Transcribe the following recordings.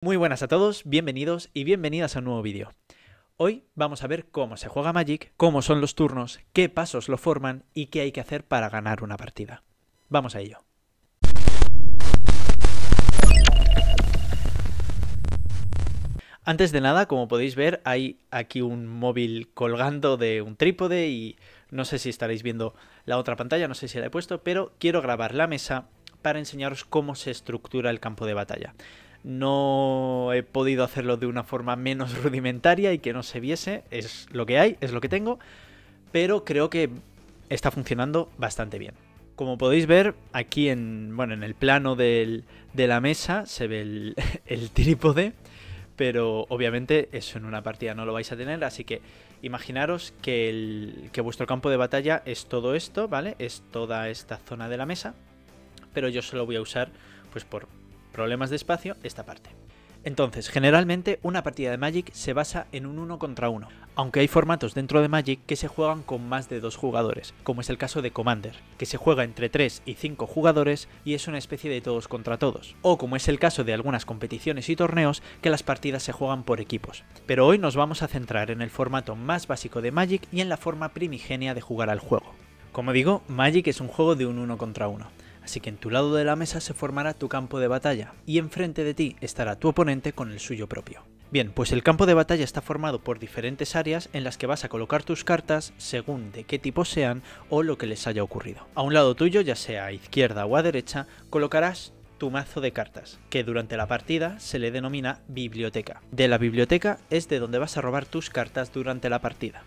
Muy buenas a todos, bienvenidos y bienvenidas a un nuevo vídeo. Hoy vamos a ver cómo se juega Magic, cómo son los turnos, qué pasos lo forman y qué hay que hacer para ganar una partida. Vamos a ello. Antes de nada, como podéis ver, hay aquí un móvil colgando de un trípode y no sé si estaréis viendo la otra pantalla, no sé si la he puesto, pero quiero grabar la mesa para enseñaros cómo se estructura el campo de batalla. No he podido hacerlo de una forma menos rudimentaria y que no se viese, es lo que hay, es lo que tengo, pero creo que está funcionando bastante bien. Como podéis ver, aquí en el plano de la mesa se ve el trípode, pero obviamente eso en una partida no lo vais a tener, así que imaginaros que vuestro campo de batalla es todo esto, ¿vale? Es toda esta zona de la mesa, pero yo solo voy a usar, pues por problemas de espacio, esta parte. Entonces, generalmente una partida de Magic se basa en un 1 contra 1, aunque hay formatos dentro de Magic que se juegan con más de 2 jugadores, como es el caso de Commander, que se juega entre 3 y 5 jugadores y es una especie de todos contra todos, o como es el caso de algunas competiciones y torneos que las partidas se juegan por equipos. Pero hoy nos vamos a centrar en el formato más básico de Magic y en la forma primigenia de jugar al juego. Como digo, Magic es un juego de un 1 contra 1. Así que en tu lado de la mesa se formará tu campo de batalla y enfrente de ti estará tu oponente con el suyo propio. Bien, pues el campo de batalla está formado por diferentes áreas en las que vas a colocar tus cartas según de qué tipo sean o lo que les haya ocurrido. A un lado tuyo, ya sea a izquierda o a derecha, colocarás tu mazo de cartas, que durante la partida se le denomina biblioteca. De la biblioteca es de donde vas a robar tus cartas durante la partida.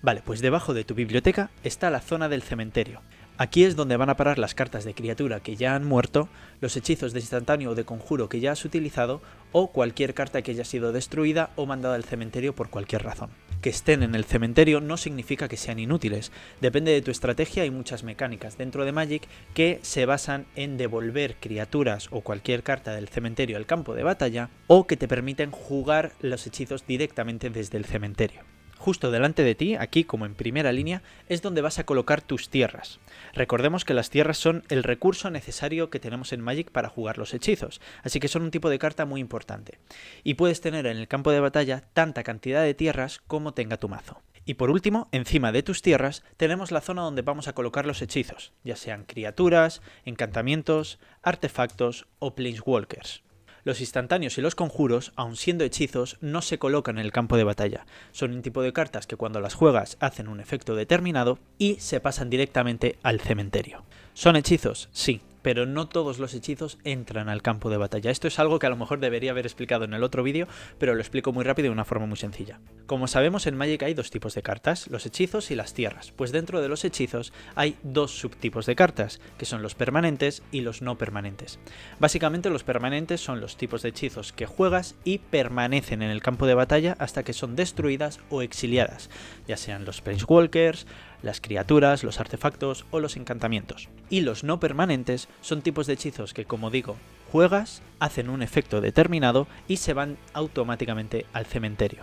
Vale, pues debajo de tu biblioteca está la zona del cementerio. Aquí es donde van a parar las cartas de criatura que ya han muerto, los hechizos de instantáneo o de conjuro que ya has utilizado o cualquier carta que haya sido destruida o mandada al cementerio por cualquier razón. Que estén en el cementerio no significa que sean inútiles, depende de tu estrategia. Hay muchas mecánicas dentro de Magic que se basan en devolver criaturas o cualquier carta del cementerio al campo de batalla o que te permiten jugar los hechizos directamente desde el cementerio. Justo delante de ti, aquí como en primera línea, es donde vas a colocar tus tierras. Recordemos que las tierras son el recurso necesario que tenemos en Magic para jugar los hechizos, así que son un tipo de carta muy importante. Y puedes tener en el campo de batalla tanta cantidad de tierras como tenga tu mazo. Y por último, encima de tus tierras, tenemos la zona donde vamos a colocar los hechizos, ya sean criaturas, encantamientos, artefactos o planeswalkers. Los instantáneos y los conjuros, aun siendo hechizos, no se colocan en el campo de batalla. Son un tipo de cartas que cuando las juegas hacen un efecto determinado y se pasan directamente al cementerio. ¿Son hechizos? Sí, pero no todos los hechizos entran al campo de batalla. Esto es algo que a lo mejor debería haber explicado en el otro vídeo, pero lo explico muy rápido y de una forma muy sencilla. Como sabemos, en Magic hay dos tipos de cartas, los hechizos y las tierras. Pues dentro de los hechizos hay dos subtipos de cartas, que son los permanentes y los no permanentes. Básicamente los permanentes son los tipos de hechizos que juegas y permanecen en el campo de batalla hasta que son destruidas o exiliadas, ya sean los planeswalkers, las criaturas, los artefactos o los encantamientos. Y los no permanentes son tipos de hechizos que, como digo, juegas, hacen un efecto determinado y se van automáticamente al cementerio.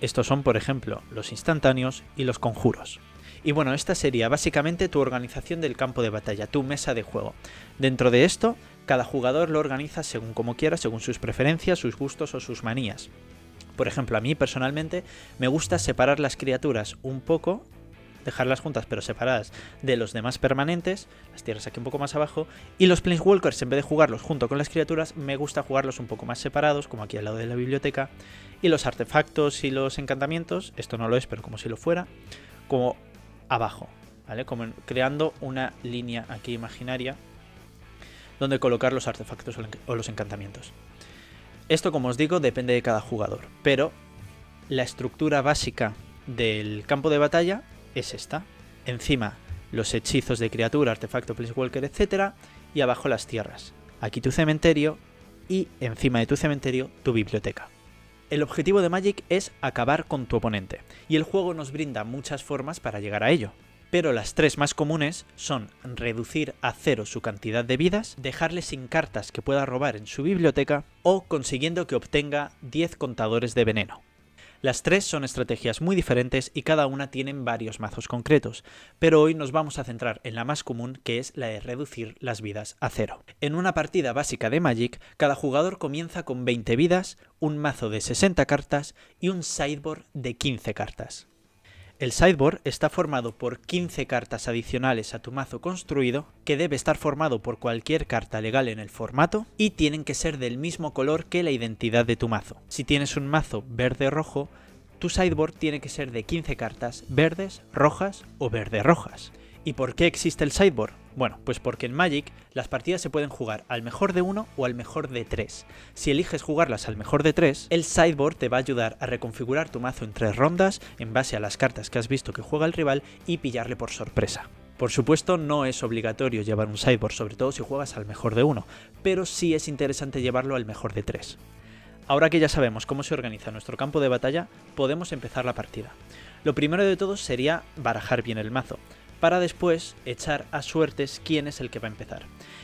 Estos son, por ejemplo, los instantáneos y los conjuros. Y bueno, esta sería básicamente tu organización del campo de batalla, tu mesa de juego. Dentro de esto, cada jugador lo organiza según como quiera, según sus preferencias, sus gustos o sus manías. Por ejemplo, a mí personalmente me gusta separar las criaturas un poco, dejarlas juntas pero separadas de los demás permanentes, las tierras aquí un poco más abajo, y los planeswalkers, en vez de jugarlos junto con las criaturas, me gusta jugarlos un poco más separados, como aquí al lado de la biblioteca, y los artefactos y los encantamientos, esto no lo es, pero como si lo fuera, como abajo, ¿vale? Como creando una línea aquí imaginaria donde colocar los artefactos o los encantamientos. Esto, como os digo, depende de cada jugador, pero la estructura básica del campo de batalla es esta. Encima los hechizos de criatura, artefacto, planeswalker, etc. Y abajo las tierras. Aquí tu cementerio y encima de tu cementerio tu biblioteca. El objetivo de Magic es acabar con tu oponente, y el juego nos brinda muchas formas para llegar a ello. Pero las tres más comunes son reducir a cero su cantidad de vidas, dejarle sin cartas que pueda robar en su biblioteca o consiguiendo que obtenga 10 contadores de veneno. Las tres son estrategias muy diferentes y cada una tienen varios mazos concretos, pero hoy nos vamos a centrar en la más común, que es la de reducir las vidas a 0. En una partida básica de Magic, cada jugador comienza con 20 vidas, un mazo de 60 cartas y un sideboard de 15 cartas. El sideboard está formado por 15 cartas adicionales a tu mazo construido, que debe estar formado por cualquier carta legal en el formato, y tienen que ser del mismo color que la identidad de tu mazo. Si tienes un mazo verde-rojo, tu sideboard tiene que ser de 15 cartas verdes, rojas o verde-rojas. ¿Y por qué existe el sideboard? Bueno, pues porque en Magic las partidas se pueden jugar al mejor de 1 o al mejor de 3. Si eliges jugarlas al mejor de 3, el sideboard te va a ayudar a reconfigurar tu mazo en 3 rondas en base a las cartas que has visto que juega el rival y pillarle por sorpresa. Por supuesto, no es obligatorio llevar un sideboard, sobre todo si juegas al mejor de 1, pero sí es interesante llevarlo al mejor de 3. Ahora que ya sabemos cómo se organiza nuestro campo de batalla, podemos empezar la partida. Lo primero de todo sería barajar bien el mazo, para después echar a suertes quién es el que va a empezar.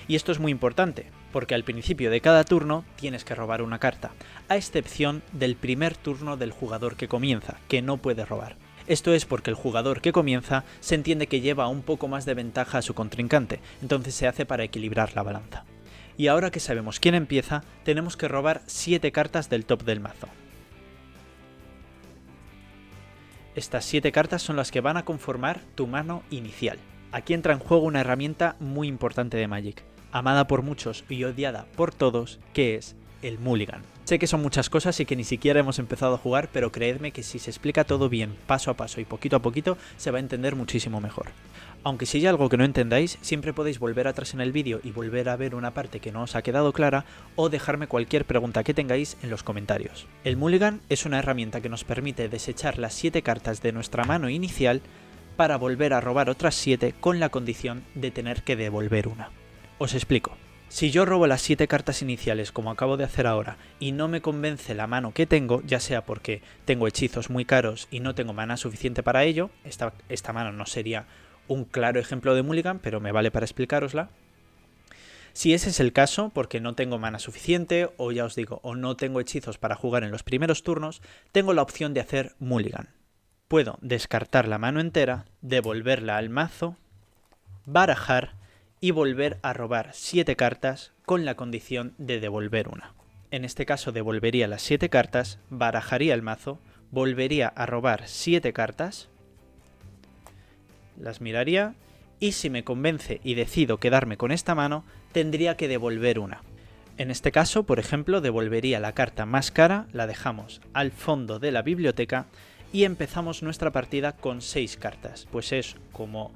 Y esto es muy importante, porque al principio de cada turno tienes que robar una carta, a excepción del primer turno del jugador que comienza, que no puede robar. Esto es porque el jugador que comienza se entiende que lleva un poco más de ventaja a su contrincante, entonces se hace para equilibrar la balanza. Y ahora que sabemos quién empieza, tenemos que robar 7 cartas del top del mazo. Estas 7 cartas son las que van a conformar tu mano inicial. Aquí entra en juego una herramienta muy importante de Magic, amada por muchos y odiada por todos, que es el Mulligan. Sé que son muchas cosas y que ni siquiera hemos empezado a jugar, pero creedme que si se explica todo bien, paso a paso y poquito a poquito, se va a entender muchísimo mejor. Aunque si hay algo que no entendáis, siempre podéis volver atrás en el vídeo y volver a ver una parte que no os ha quedado clara, o dejarme cualquier pregunta que tengáis en los comentarios. El Mulligan es una herramienta que nos permite desechar las 7 cartas de nuestra mano inicial para volver a robar otras 7 con la condición de tener que devolver una. Os explico. Si yo robo las 7 cartas iniciales como acabo de hacer ahora y no me convence la mano que tengo, ya sea porque tengo hechizos muy caros y no tengo mana suficiente para ello, esta mano no sería un claro ejemplo de Mulligan, pero me vale para explicárosla. Si ese es el caso, porque no tengo mana suficiente, o ya os digo, o no tengo hechizos para jugar en los primeros turnos, tengo la opción de hacer Mulligan. Puedo descartar la mano entera, devolverla al mazo, barajar y volver a robar 7 cartas con la condición de devolver una. En este caso devolvería las 7 cartas, barajaría el mazo, volvería a robar 7 cartas, las miraría y si me convence y decido quedarme con esta mano, tendría que devolver una. En este caso, por ejemplo, devolvería la carta más cara, la dejamos al fondo de la biblioteca y empezamos nuestra partida con 6 cartas. Pues es como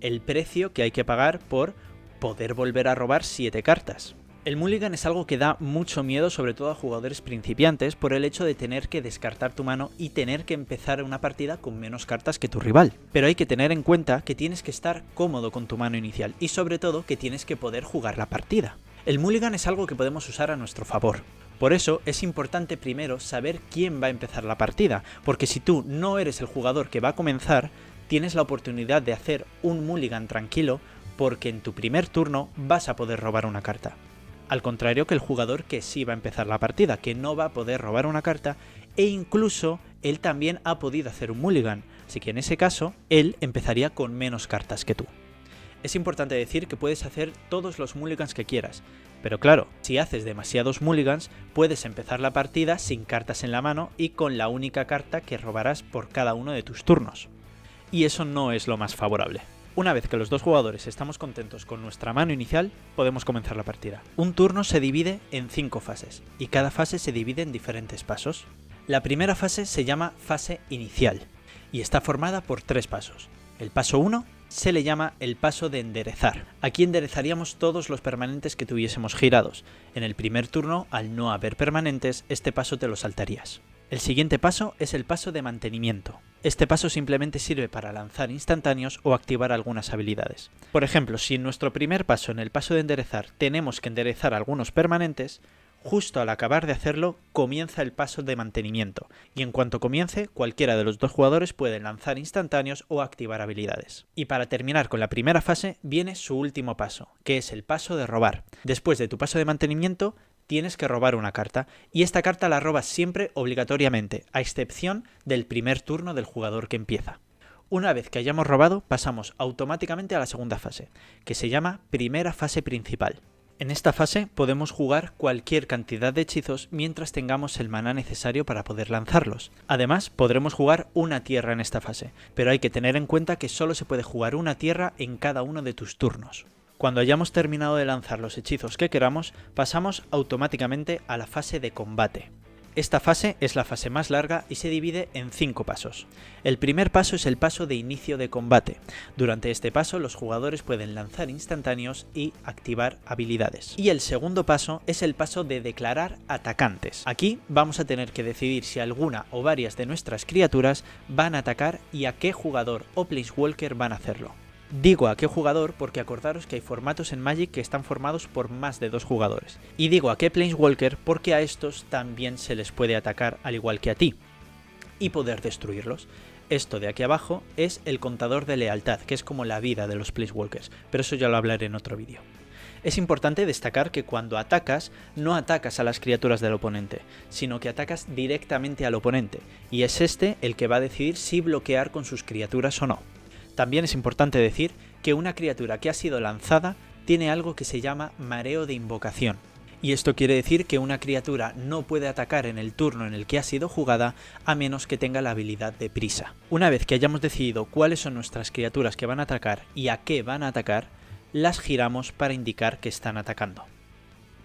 el precio que hay que pagar por poder volver a robar 7 cartas. El Mulligan es algo que da mucho miedo, sobre todo a jugadores principiantes, por el hecho de tener que descartar tu mano y tener que empezar una partida con menos cartas que tu rival. Pero hay que tener en cuenta que tienes que estar cómodo con tu mano inicial y sobre todo que tienes que poder jugar la partida. El Mulligan es algo que podemos usar a nuestro favor. Por eso es importante primero saber quién va a empezar la partida, porque si tú no eres el jugador que va a comenzar, tienes la oportunidad de hacer un Mulligan tranquilo porque en tu primer turno vas a poder robar una carta. Al contrario que el jugador que sí va a empezar la partida, que no va a poder robar una carta e incluso él también ha podido hacer un Mulligan, así que en ese caso él empezaría con menos cartas que tú. Es importante decir que puedes hacer todos los Mulligans que quieras, pero claro, si haces demasiados Mulligans puedes empezar la partida sin cartas en la mano y con la única carta que robarás por cada uno de tus turnos. Y eso no es lo más favorable. Una vez que los dos jugadores estamos contentos con nuestra mano inicial, podemos comenzar la partida. Un turno se divide en 5 fases, y cada fase se divide en diferentes pasos. La primera fase se llama fase inicial, y está formada por 3 pasos. El paso 1 se le llama el paso de enderezar. Aquí enderezaríamos todos los permanentes que tuviésemos girados. En el primer turno, al no haber permanentes, este paso te lo saltarías. El siguiente paso es el paso de mantenimiento. Este paso simplemente sirve para lanzar instantáneos o activar algunas habilidades. Por ejemplo, si en nuestro primer paso, en el paso de enderezar, tenemos que enderezar algunos permanentes, justo al acabar de hacerlo comienza el paso de mantenimiento, y en cuanto comience, cualquiera de los dos jugadores puede lanzar instantáneos o activar habilidades. Y para terminar con la primera fase viene su último paso, que es el paso de robar. Después de tu paso de mantenimiento, tienes que robar una carta, y esta carta la robas siempre obligatoriamente, a excepción del primer turno del jugador que empieza. Una vez que hayamos robado, pasamos automáticamente a la segunda fase, que se llama primera fase principal. En esta fase podemos jugar cualquier cantidad de hechizos mientras tengamos el maná necesario para poder lanzarlos. Además, podremos jugar una tierra en esta fase, pero hay que tener en cuenta que solo se puede jugar una tierra en cada uno de tus turnos. Cuando hayamos terminado de lanzar los hechizos que queramos, pasamos automáticamente a la fase de combate. Esta fase es la fase más larga y se divide en 5 pasos. El primer paso es el paso de inicio de combate. Durante este paso los jugadores pueden lanzar instantáneos y activar habilidades. Y el segundo paso es el paso de declarar atacantes. Aquí vamos a tener que decidir si alguna o varias de nuestras criaturas van a atacar y a qué jugador o Planeswalker van a hacerlo. Digo a qué jugador porque acordaros que hay formatos en Magic que están formados por más de 2 jugadores. Y digo a qué Planeswalker porque a estos también se les puede atacar al igual que a ti y poder destruirlos. Esto de aquí abajo es el contador de lealtad, que es como la vida de los Planeswalkers, pero eso ya lo hablaré en otro vídeo. Es importante destacar que cuando atacas, no atacas a las criaturas del oponente, sino que atacas directamente al oponente, y es este el que va a decidir si bloquear con sus criaturas o no. También es importante decir que una criatura que ha sido lanzada tiene algo que se llama mareo de invocación. Y esto quiere decir que una criatura no puede atacar en el turno en el que ha sido jugada a menos que tenga la habilidad de prisa. Una vez que hayamos decidido cuáles son nuestras criaturas que van a atacar y a qué van a atacar, las giramos para indicar que están atacando.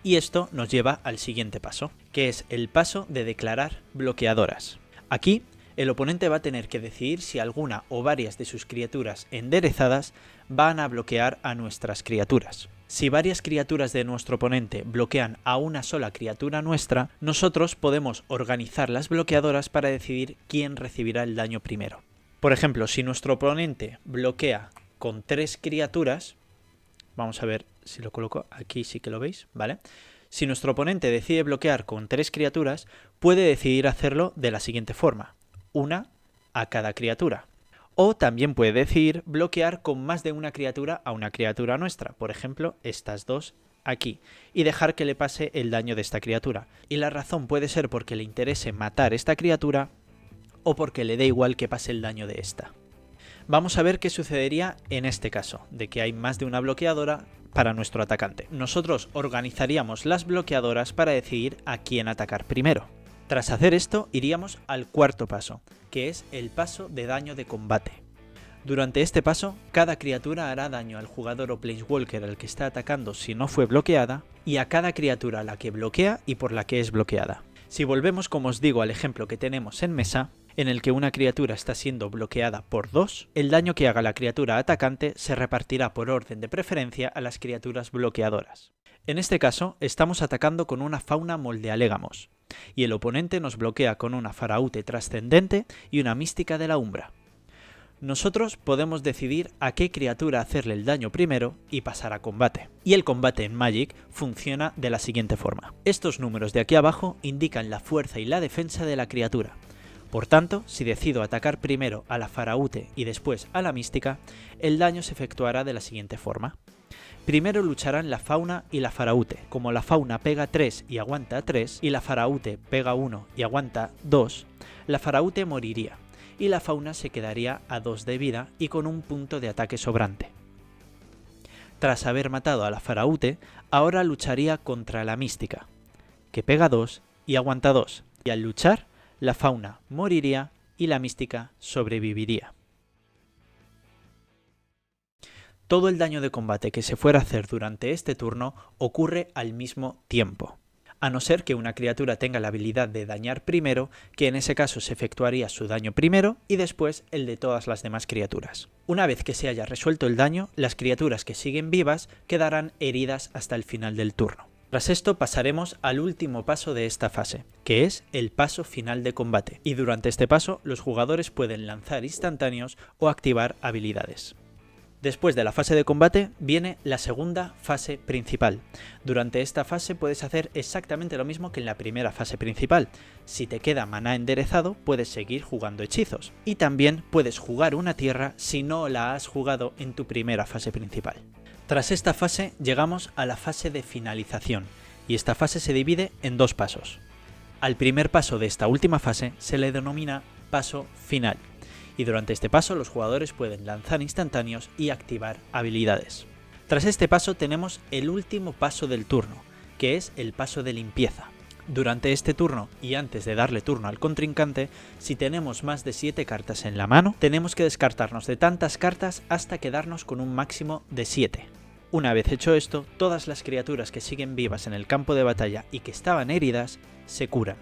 Y esto nos lleva al siguiente paso, que es el paso de declarar bloqueadoras. Aquí el oponente va a tener que decidir si alguna o varias de sus criaturas enderezadas van a bloquear a nuestras criaturas. Si varias criaturas de nuestro oponente bloquean a una sola criatura nuestra, nosotros podemos organizar las bloqueadoras para decidir quién recibirá el daño primero. Por ejemplo, si nuestro oponente bloquea con 3 criaturas, vamos a ver si lo coloco, aquí sí que lo veis, ¿vale? Si nuestro oponente decide bloquear con 3 criaturas, puede decidir hacerlo de la siguiente forma. Una a cada criatura. O también puede decidir bloquear con más de una criatura a una criatura nuestra, por ejemplo, estas dos aquí, y dejar que le pase el daño de esta criatura. Y la razón puede ser porque le interese matar esta criatura o porque le dé igual que pase el daño de esta. Vamos a ver qué sucedería en este caso, de que hay más de una bloqueadora para nuestro atacante. Nosotros organizaríamos las bloqueadoras para decidir a quién atacar primero. Tras hacer esto, iríamos al cuarto paso, que es el paso de daño de combate. Durante este paso, cada criatura hará daño al jugador o Planeswalker al que está atacando si no fue bloqueada, y a cada criatura a la que bloquea y por la que es bloqueada. Si volvemos, como os digo, al ejemplo que tenemos en mesa, en el que una criatura está siendo bloqueada por 2, el daño que haga la criatura atacante se repartirá por orden de preferencia a las criaturas bloqueadoras. En este caso, estamos atacando con una fauna Moldealégamos, y el oponente nos bloquea con una Faraute Trascendente y una Mística de la Umbra. Nosotros podemos decidir a qué criatura hacerle el daño primero y pasar a combate. Y el combate en Magic funciona de la siguiente forma. Estos números de aquí abajo indican la fuerza y la defensa de la criatura. Por tanto, si decido atacar primero a la Faraute y después a la Mística, el daño se efectuará de la siguiente forma. Primero lucharán la fauna y la Faraute. Como la fauna pega 3 y aguanta 3, y la Faraute pega 1 y aguanta 2, la Faraute moriría, y la fauna se quedaría a 2 de vida y con un punto de ataque sobrante. Tras haber matado a la Faraute, ahora lucharía contra la Mística, que pega 2 y aguanta 2, y al luchar, la fauna moriría y la Mística sobreviviría. Todo el daño de combate que se fuera a hacer durante este turno ocurre al mismo tiempo, a no ser que una criatura tenga la habilidad de dañar primero, que en ese caso se efectuaría su daño primero y después el de todas las demás criaturas. Una vez que se haya resuelto el daño, las criaturas que siguen vivas quedarán heridas hasta el final del turno. Tras esto pasaremos al último paso de esta fase, que es el paso final de combate, y durante este paso los jugadores pueden lanzar instantáneos o activar habilidades. Después de la fase de combate viene la segunda fase principal. Durante esta fase puedes hacer exactamente lo mismo que en la primera fase principal. Si te queda maná enderezado puedes seguir jugando hechizos. Y también puedes jugar una tierra si no la has jugado en tu primera fase principal. Tras esta fase llegamos a la fase de finalización, y esta fase se divide en dos pasos. Al primer paso de esta última fase se le denomina paso final, y durante este paso los jugadores pueden lanzar instantáneos y activar habilidades. Tras este paso tenemos el último paso del turno, que es el paso de limpieza. Durante este turno y antes de darle turno al contrincante, si tenemos más de 7 cartas en la mano, tenemos que descartarnos de tantas cartas hasta quedarnos con un máximo de 7. Una vez hecho esto, todas las criaturas que siguen vivas en el campo de batalla y que estaban heridas, se curan.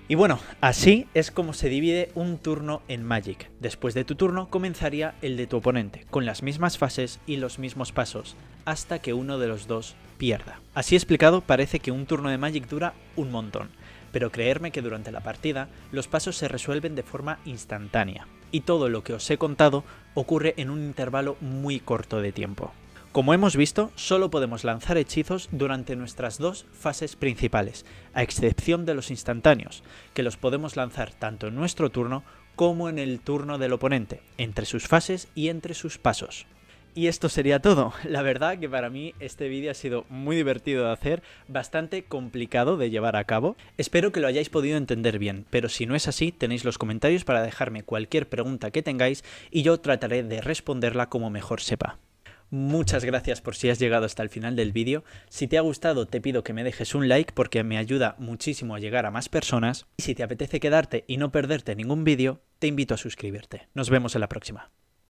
Y bueno, así es como se divide un turno en Magic. Después de tu turno comenzaría el de tu oponente, con las mismas fases y los mismos pasos, hasta que uno de los dos pierda. Así explicado, parece que un turno de Magic dura un montón, pero creedme que durante la partida los pasos se resuelven de forma instantánea, y todo lo que os he contado ocurre en un intervalo muy corto de tiempo. Como hemos visto, solo podemos lanzar hechizos durante nuestras dos fases principales, a excepción de los instantáneos, que los podemos lanzar tanto en nuestro turno como en el turno del oponente, entre sus fases y entre sus pasos. Y esto sería todo. La verdad que para mí este vídeo ha sido muy divertido de hacer, bastante complicado de llevar a cabo. Espero que lo hayáis podido entender bien, pero si no es así, tenéis los comentarios para dejarme cualquier pregunta que tengáis y yo trataré de responderla como mejor sepa. Muchas gracias por si has llegado hasta el final del vídeo. Si te ha gustado te pido que me dejes un like porque me ayuda muchísimo a llegar a más personas. Y si te apetece quedarte y no perderte ningún vídeo, te invito a suscribirte. Nos vemos en la próxima.